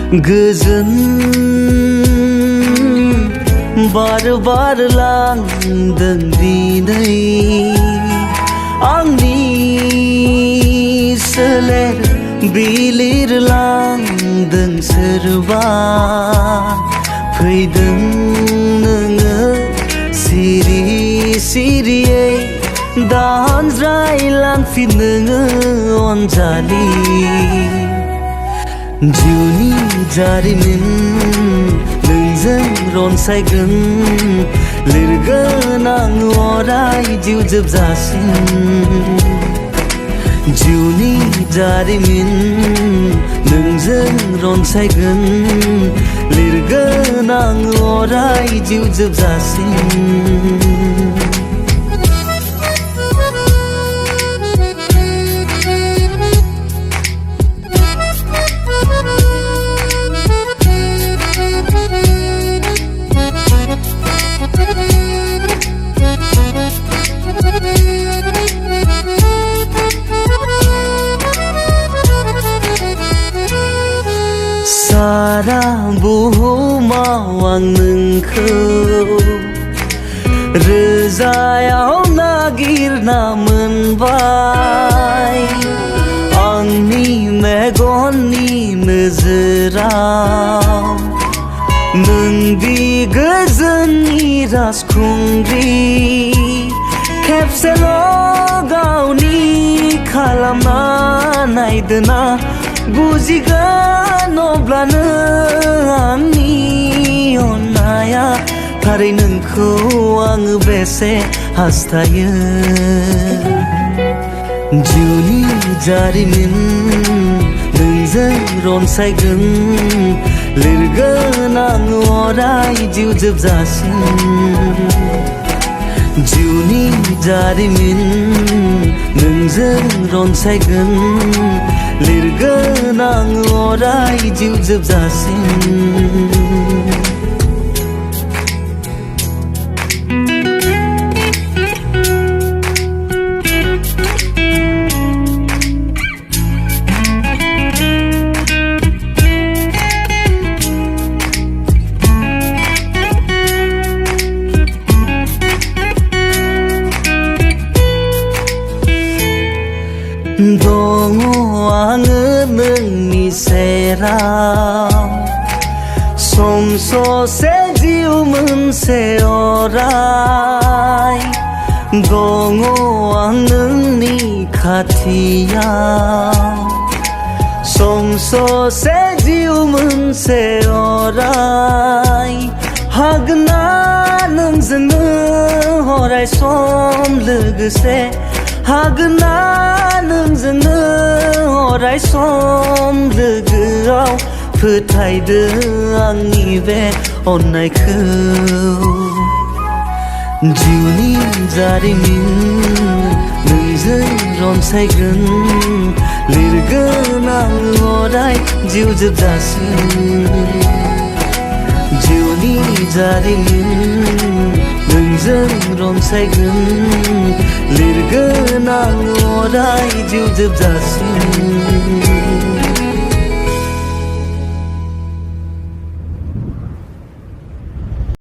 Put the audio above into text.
गोजोन बार बार लांदों दिनै आंनि सोलेर बिलिरलांदों सोरबा फैदों नोङो सिरि सिरियै दानज्रायलांफिन नोङो अनजालि जिउनि जारिमिन नोंजों रनसायगोन लिरगोन आं अराय जिउ जोबजासिम जिउनि जारिमिन नोंजों रनसायगोन लिरगोन आं अराय जिउ जोबजासिम सारा बुहुमाव आं नोंखौ रोजायाव नागिरना मोनबाय आंनि मेगननि नोजोराव नोंदि गोजोननि राजखुंग्रि खेबसेल' गावनि खालामना नायदोना बुजिगोन अब्लानो आंनि अननाया थारै नोंखौ आङो बेसे हास्थायो जिउनि जारिमिन नोंजों रनसायगोन लिरगोन आं अराय जिउ जोबजासिम जिउनि जारिमिन नोंजों रनसायगोन लिरगोन आं अराय जिउ जोबजासिम दङ आङो नोंनि सेराव सम ससे जिउ मोनसे अराय दङ आं नोंनि खाथियाव सम ससे जिउ मोनसे अराय हागोन ना नोंजोंनो अराय सम लोगोसे हागोन ना नोंजोंनो अराय सम लोगोआव फोथायदो आंनि बे अननायखौ जिउनि जारिमिन नोंजों रनसायगोन लिरगोन आं अराय जिउ जोबजासिम जिउनि जारिमिन नोंजों रनसायगोन लिरगोन आं अराय जिउ जोबजासिम